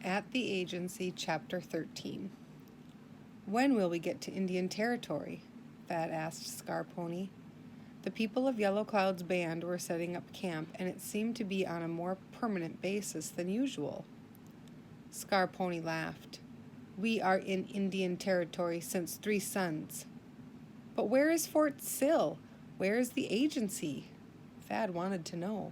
At the Agency, Chapter 13. When will we get to Indian Territory? Thad asked Scarponi. The people of Yellow Cloud's band were setting up camp, and it seemed to be on a more permanent basis than usual. Scarponi laughed. We are in Indian Territory since 3 suns. But where is Fort Sill? Where is the Agency? Thad wanted to know.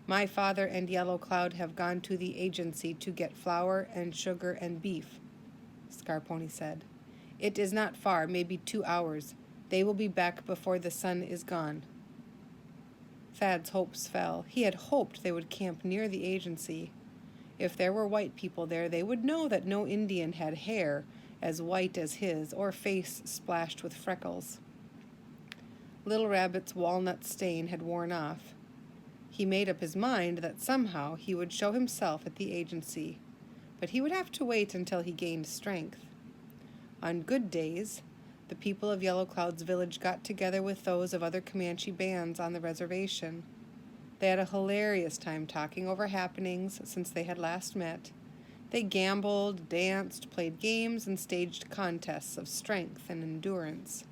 My father and Yellow Cloud have gone to the Agency to get flour and sugar and beef, Scarponi said. It is not far, maybe 2 hours. They will be back before the sun is gone. Thad's hopes fell. He had hoped they would camp near the Agency. If there were white people there, they would know that no Indian had hair as white as his or face splashed with freckles. Little Rabbit's walnut stain had worn off. He made up his mind that somehow he would show himself at the Agency, but he would have to wait until he gained strength. On good days, the people of Yellow Cloud's village got together with those of other Comanche bands on the reservation. They had a hilarious time talking over happenings since they had last met. They gambled, danced, played games, and staged contests of strength and endurance.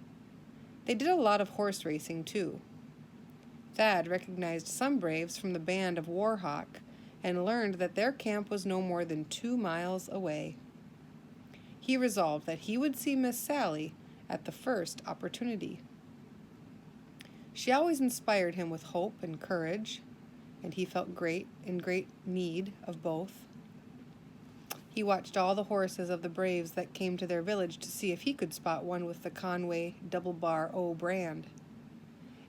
They did a lot of horse racing, too. Thad recognized some braves from the band of Warhawk and learned that their camp was no more than 2 miles away. He resolved that he would see Miss Sally at the first opportunity. She always inspired him with hope and courage, and he felt in great need of both. He watched all the horses of the braves that came to their village to see if he could spot one with the Conway Double Bar O brand.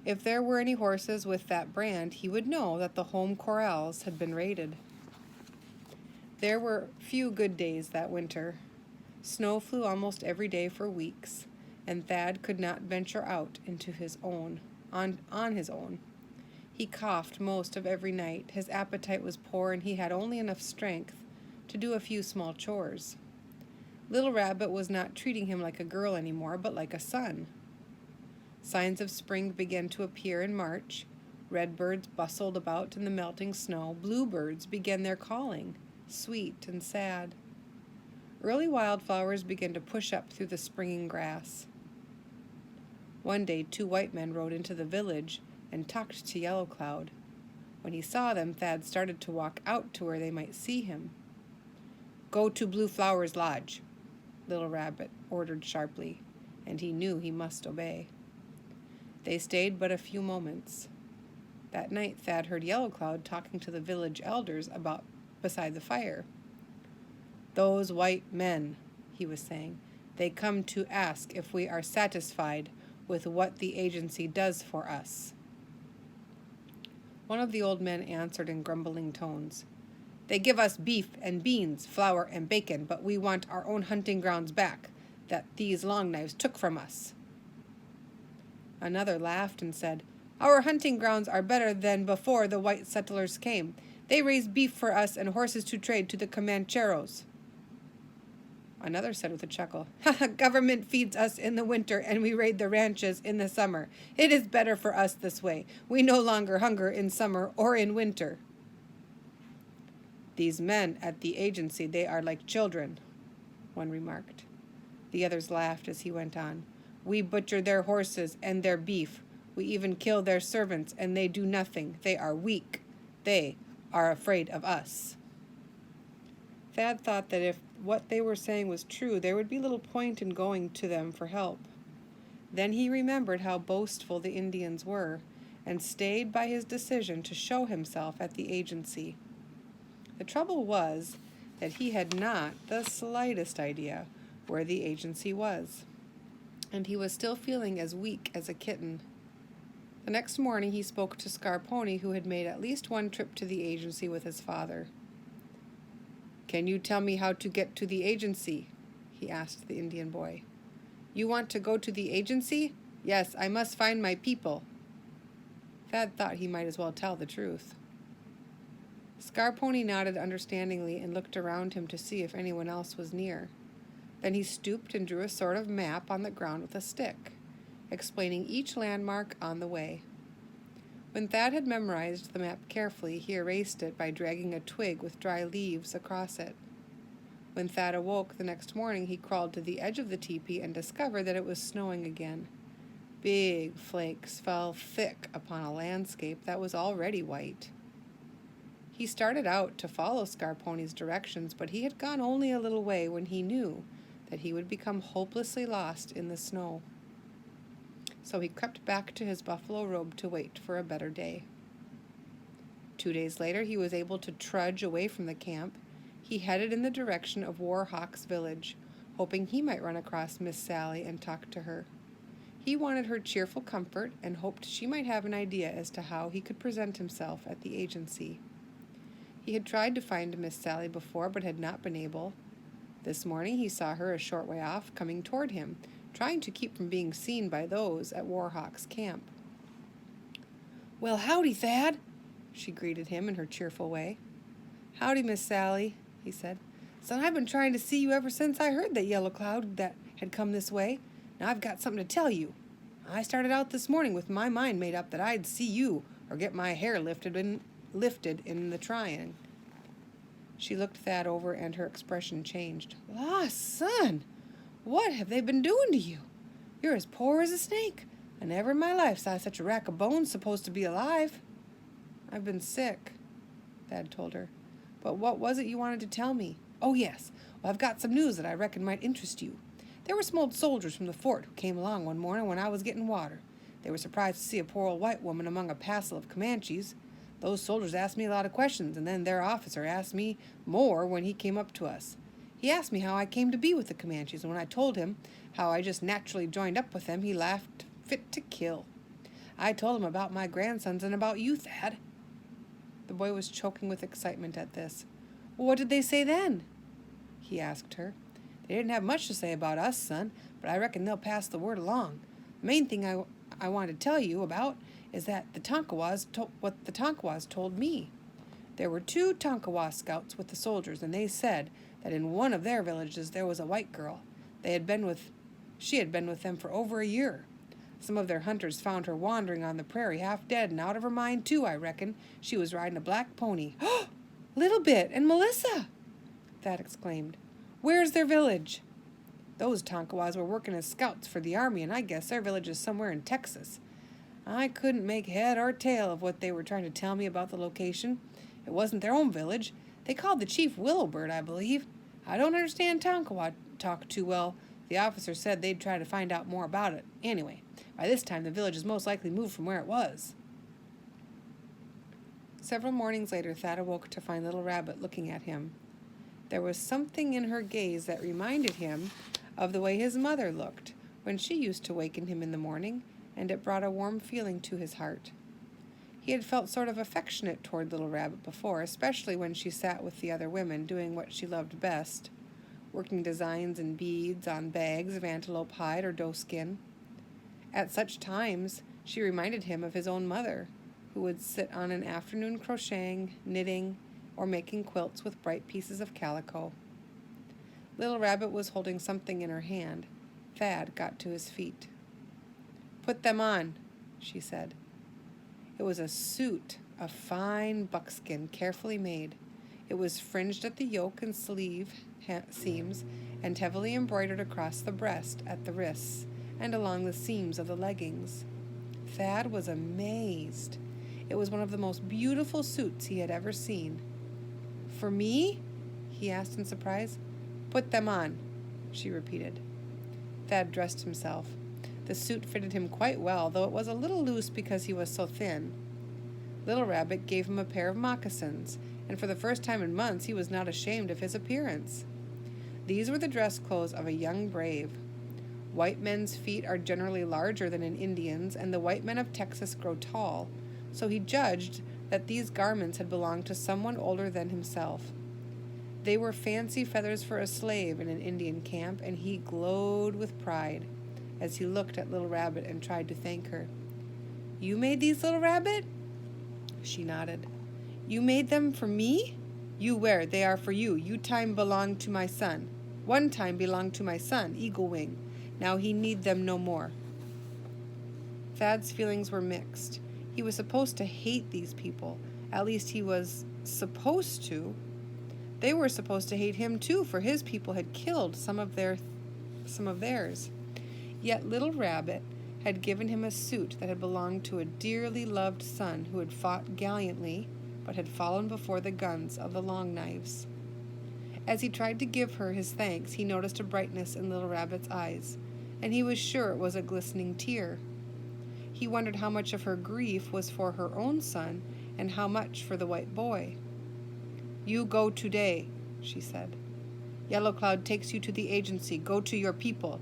If there were any horses with that brand, he would know that the home corrals had been raided. There were few good days that winter. Snow flew almost every day for weeks, and Thad could not venture out into his own on his own. He coughed most of every night. His appetite was poor, and he had only enough strength to do a few small chores. Little Rabbit was not treating him like a girl anymore, but like a son. Signs of spring began to appear in March. Redbirds bustled about in the melting snow. Bluebirds began their calling, sweet and sad. Early wildflowers began to push up through the springing grass. One day 2 white men rode into the village and talked to Yellow Cloud. When he saw them, Thad started to walk out to where they might see him. Go to Blue Flower's lodge, Little Rabbit ordered sharply, and he knew he must obey. They stayed but a few moments. That night, Thad heard Yellow Cloud talking to the village elders beside the fire. Those white men, he was saying, they come to ask if we are satisfied with what the Agency does for us. One of the old men answered in grumbling tones. They give us beef and beans, flour and bacon, but we want our own hunting grounds back that these Long Knives took from us. Another laughed and said, Our hunting grounds are better than before the white settlers came. They raise beef for us and horses to trade to the Comancheros. Another said with a chuckle, Government feeds us in the winter and we raid the ranches in the summer. It is better for us this way. We no longer hunger in summer or in winter. These men at the Agency, they are like children, one remarked. The others laughed as he went on. We butcher their horses and their beef. We even kill their servants, and they do nothing. They are weak. They are afraid of us. Thad thought that if what they were saying was true, there would be little point in going to them for help. Then he remembered how boastful the Indians were, and stayed by his decision to show himself at the Agency. The trouble was that he had not the slightest idea where the Agency was, and he was still feeling as weak as a kitten. The next morning he spoke to Scarponi, who had made at least one trip to the Agency with his father. Can you tell me how to get to the Agency? He asked the Indian boy. You want to go to the Agency? Yes, I must find my people. Thad thought he might as well tell the truth. Scarponi nodded understandingly and looked around him to see if anyone else was near. Then he stooped and drew a sort of map on the ground with a stick, explaining each landmark on the way. When Thad had memorized the map carefully, he erased it by dragging a twig with dry leaves across it. When Thad awoke the next morning, he crawled to the edge of the teepee and discovered that it was snowing again. Big flakes fell thick upon a landscape that was already white. He started out to follow Scarponi's directions, but he had gone only a little way when he knew that he would become hopelessly lost in the snow. So he crept back to his buffalo robe to wait for a better day. 2 days later, he was able to trudge away from the camp. He headed in the direction of Warhawk's village, hoping he might run across Miss Sally and talk to her. He wanted her cheerful comfort and hoped she might have an idea as to how he could present himself at the agency. He had tried to find Miss Sally before, but had not been able. This morning he saw her a short way off, coming toward him, trying to keep from being seen by those at Warhawk's camp. "Well, howdy, Thad," she greeted him in her cheerful way. "Howdy, Miss Sally," he said. "Son, I've been trying to see you ever since I heard that Yellow Cloud that had come this way. Now I've got something to tell you. I started out this morning with my mind made up that I'd see you or get my hair lifted in the trying." She looked Thad over and her expression changed. "La, son, what have they been doing to you? You're as poor as a snake. I never in my life saw such a rack of bones supposed to be alive." "I've been sick," Thad told her. "But what was it you wanted to tell me?" "Oh, yes. Well, I've got some news that I reckon might interest you. There were some old soldiers from the fort who came along one morning when I was getting water. They were surprised to see a poor old white woman among a passel of Comanches. Those soldiers asked me a lot of questions, and then their officer asked me more when he came up to us. He asked me how I came to be with the Comanches, and when I told him how I just naturally joined up with them, he laughed fit to kill. I told him about my grandsons and about you, Thad." The boy was choking with excitement at this. "Well, what did they say then?" he asked her. "They didn't have much to say about us, son, but I reckon they'll pass the word along. The main thing I want to tell you about is that what the Tonkawas told me. There were 2 Tonkawa scouts with the soldiers, and they said that in one of their villages there was a white girl. She had been with them for over a year. Some of their hunters found her wandering on the prairie, half dead and out of her mind too, I reckon. She was riding a black pony." "Oh, Little Bit and Melissa!" Thad exclaimed. "Where's their village?" "Those Tonkawas were working as scouts for the army, and I guess their village is somewhere in Texas. I couldn't make head or tail of what they were trying to tell me about the location. It wasn't their own village. They called the chief Willowbird, I believe. I don't understand Tonkawa talk too well. The officer said they'd try to find out more about it. Anyway, by this time the village is most likely moved from where it was." Several mornings later, Thad awoke to find Little Rabbit looking at him. There was something in her gaze that reminded him of the way his mother looked when she used to waken him in the morning, and it brought a warm feeling to his heart. He had felt sort of affectionate toward Little Rabbit before, especially when she sat with the other women doing what she loved best, working designs and beads on bags of antelope hide or doeskin. At such times, she reminded him of his own mother, who would sit on an afternoon crocheting, knitting, or making quilts with bright pieces of calico. Little Rabbit was holding something in her hand. Thad got to his feet. "Put them on," she said. It was a suit of fine buckskin, carefully made. It was fringed at the yoke and sleeve seams and heavily embroidered across the breast at the wrists and along the seams of the leggings. Thad was amazed. It was one of the most beautiful suits he had ever seen. "For me?" he asked in surprise. "Put them on," she repeated. Thad dressed himself. The suit fitted him quite well, though it was a little loose because he was so thin. Little Rabbit gave him a pair of moccasins, and for the first time in months he was not ashamed of his appearance. These were the dress clothes of a young brave. White men's feet are generally larger than an Indian's, and the white men of Texas grow tall, so he judged that these garments had belonged to someone older than himself. They were fancy feathers for a slave in an Indian camp, and he glowed with pride as he looked at Little Rabbit and tried to thank her. "You made these, Little Rabbit?" She nodded. "You made them for me?" "You wear, they are for you. You time belong to my son. One time belonged to my son, Eagle Wing. Now he need them no more." Thad's feelings were mixed. He was supposed to hate these people. At least he was supposed to. They were supposed to hate him too, for his people had killed some of theirs. Yet Little Rabbit had given him a suit that had belonged to a dearly loved son who had fought gallantly, but had fallen before the guns of the Long Knives. As he tried to give her his thanks, he noticed a brightness in Little Rabbit's eyes, and he was sure it was a glistening tear. He wondered how much of her grief was for her own son and how much for the white boy. "You go today," she said. "Yellow Cloud takes you to the agency. Go to your people."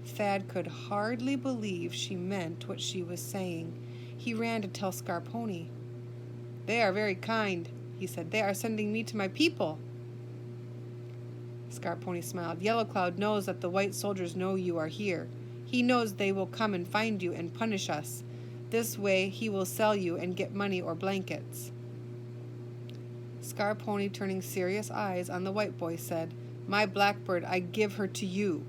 Thad could hardly believe she meant what she was saying. He ran to tell Scarponi. "They are very kind," he said. "They are sending me to my people." Scarponi smiled. "Yellow Cloud knows that the white soldiers know you are here. He knows they will come and find you and punish us. This way he will sell you and get money or blankets." Scarponi, turning serious eyes on the white boy, said, "My blackbird, I give her to you.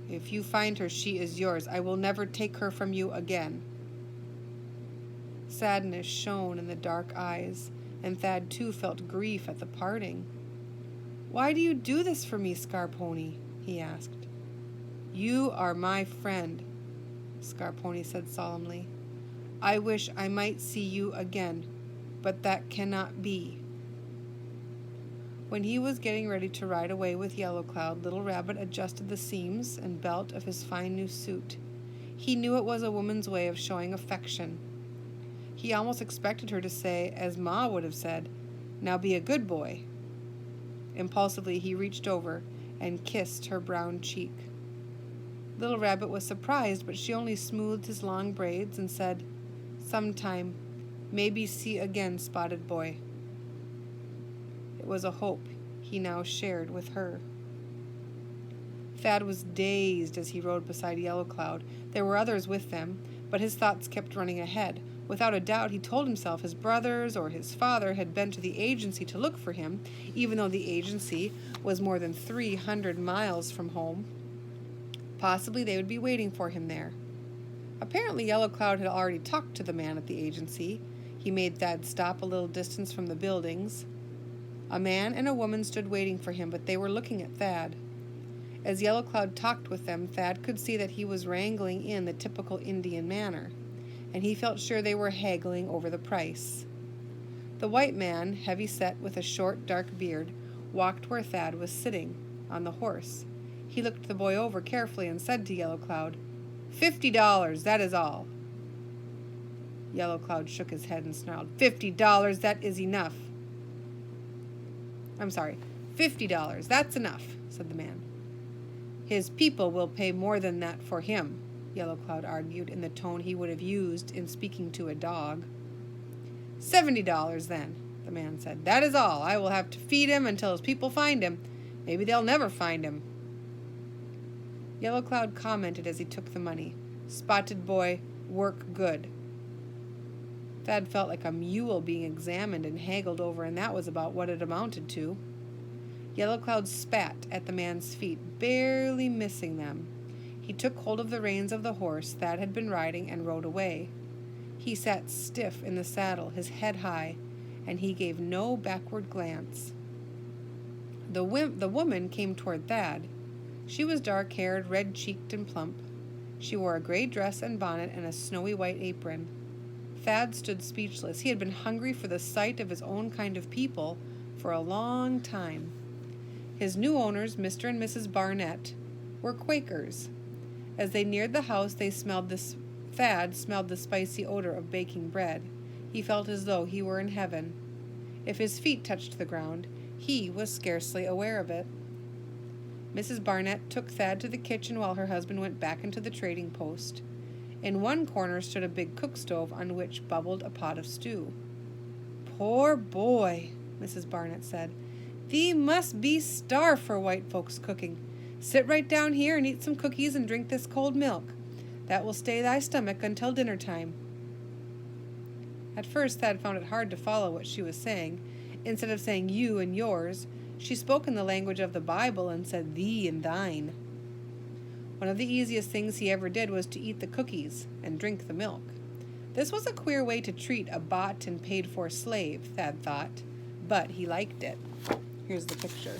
If you find her, she is yours. I will never take her from you again." Sadness shone in the dark eyes, and Thad too felt grief at the parting. "Why do you do this for me, Scarponi?" he asked. "You are my friend," Scarponi said solemnly. "I wish I might see you again, but that cannot be." When he was getting ready to ride away with Yellow Cloud, Little Rabbit adjusted the seams and belt of his fine new suit. He knew it was a woman's way of showing affection. He almost expected her to say, as Ma would have said, "Now be a good boy." Impulsively, he reached over and kissed her brown cheek. Little Rabbit was surprised, but she only smoothed his long braids and said, "Sometime, maybe see again, Spotted Boy." It was a hope he now shared with her. Thad was dazed as he rode beside Yellow Cloud. There were others with them, but his thoughts kept running ahead. Without a doubt, he told himself his brothers or his father had been to the agency to look for him, even though the agency was more than 300 miles from home. Possibly they would be waiting for him there. Apparently Yellow Cloud had already talked to the man at the agency. He made Thad stop a little distance from the buildings. A man and a woman stood waiting for him, but they were looking at Thad. As Yellow Cloud talked with them, Thad could see that he was wrangling in the typical Indian manner, and he felt sure they were haggling over the price. The white man, heavy-set with a short, dark beard, walked where Thad was sitting, on the horse. He looked the boy over carefully and said to Yellow Cloud, $50, that is all." Yellow Cloud shook his head and snarled, $50, that is enough. "I'm sorry, $50, that's enough," said the man. "His people will pay more than that for him," Yellow Cloud argued in the tone he would have used in speaking to a dog. $70 then, the man said. "That is all. I will have to feed him until his people find him. Maybe they'll never find him." Yellow Cloud commented as he took the money, "Spotted Boy, work good." Thad felt like a mule being examined and haggled over, and that was about what it amounted to. Yellow Cloud spat at the man's feet, barely missing them. He took hold of the reins of the horse Thad had been riding and rode away. He sat stiff in the saddle, his head high, and he gave no backward glance. The woman came toward Thad. She was dark-haired, red-cheeked, and plump. She wore a gray dress and bonnet and a snowy white apron. Thad stood speechless. He had been hungry for the sight of his own kind of people for a long time. His new owners, Mr. and Mrs. Barnett, were Quakers. As they neared the house, Thad smelled the spicy odor of baking bread. He felt as though he were in heaven. If his feet touched the ground, he was scarcely aware of it. Mrs. Barnett took Thad to the kitchen while her husband went back into the trading post. In one corner stood a big cook stove on which bubbled a pot of stew. "Poor boy," Mrs. Barnett said. "Thee must be starved for white folks' cooking. Sit right down here and eat some cookies and drink this cold milk. That will stay thy stomach until dinner time." At first Thad found it hard to follow what she was saying. Instead of saying you and yours, she spoke in the language of the Bible and said thee and thine. One of the easiest things he ever did was to eat the cookies and drink the milk. This was a queer way to treat a bought and paid-for slave, Thad thought, but he liked it. Here's the picture.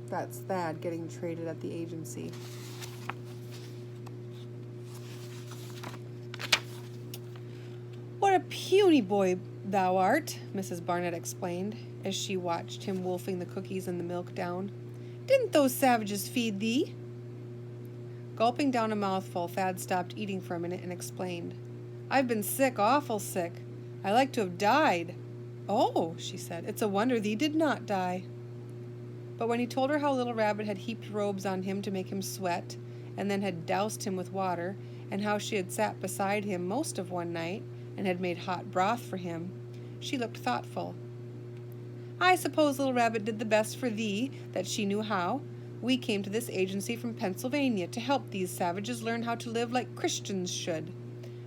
That's Thad getting traded at the agency. What a puny boy thou art, Mrs. Barnett explained, as she watched him wolfing the cookies and the milk down. Didn't those savages feed thee? Gulping down a mouthful, Thad stopped eating for a minute and explained. I've been sick, awful sick. I like to have died. Oh, she said, it's a wonder thee did not die. But when he told her how Little Rabbit had heaped robes on him to make him sweat, and then had doused him with water, and how she had sat beside him most of one night, and had made hot broth for him, she looked thoughtful. I suppose Little Rabbit did the best for thee that she knew how. We came to this agency from Pennsylvania to help these savages learn how to live like Christians should.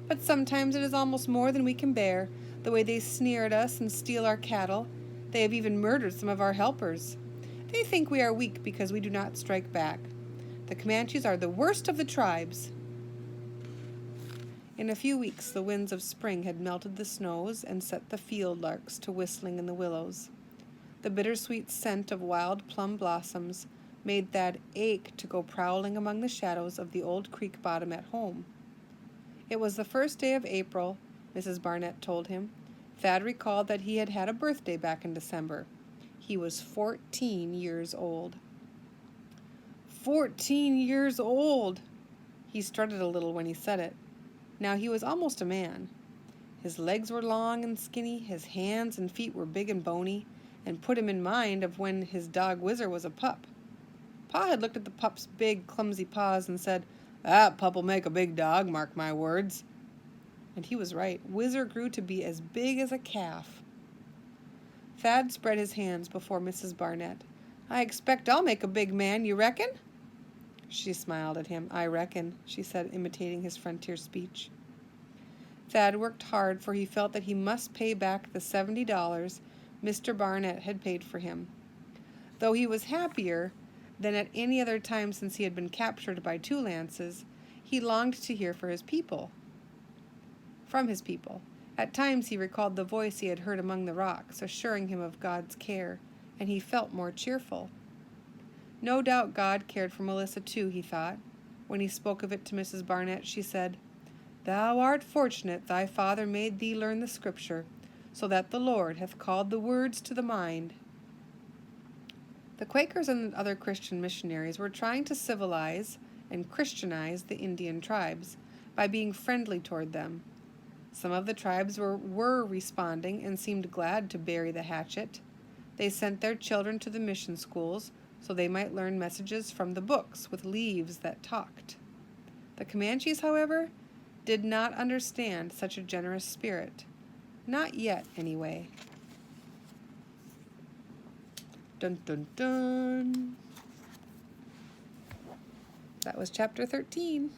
But sometimes it is almost more than we can bear, the way they sneer at us and steal our cattle. They have even murdered some of our helpers. They think we are weak because we do not strike back. The Comanches are the worst of the tribes. In a few weeks, the winds of spring had melted the snows and set the field larks to whistling in the willows. The bittersweet scent of wild plum blossoms made Thad ache to go prowling among the shadows of the old creek bottom at home. It was the first day of April, Mrs. Barnett told him. Thad recalled that he had had a birthday back in December. He was 14 years old. 14 years old! He strutted a little when he said it. Now he was almost a man. His legs were long and skinny, his hands and feet were big and bony, and put him in mind of when his dog Whizzer was a pup. Pa had looked at the pup's big, clumsy paws and said, That pup'll make a big dog, mark my words. And he was right. Whizzer grew to be as big as a calf. Thad spread his hands before Mrs. Barnett. I expect I'll make a big man, you reckon? She smiled at him. I reckon, she said, imitating his frontier speech. Thad worked hard, for he felt that he must pay back the $70 Mr. Barnett had paid for him. Though he was happier than at any other time since he had been captured by 2 lances, he longed to hear from his people. At times he recalled the voice he had heard among the rocks, assuring him of God's care, and he felt more cheerful. No doubt God cared for Melissa too, he thought. When he spoke of it to Mrs. Barnett, she said, Thou art fortunate thy father made thee learn the Scripture, so that the Lord hath called the words to the mind. The Quakers and other Christian missionaries were trying to civilize and Christianize the Indian tribes by being friendly toward them. Some of the tribes were responding and seemed glad to bury the hatchet. They sent their children to the mission schools so they might learn messages from the books with leaves that talked. The Comanches, however, did not understand such a generous spirit. Not yet, anyway. Dun dun dun. That was chapter 13.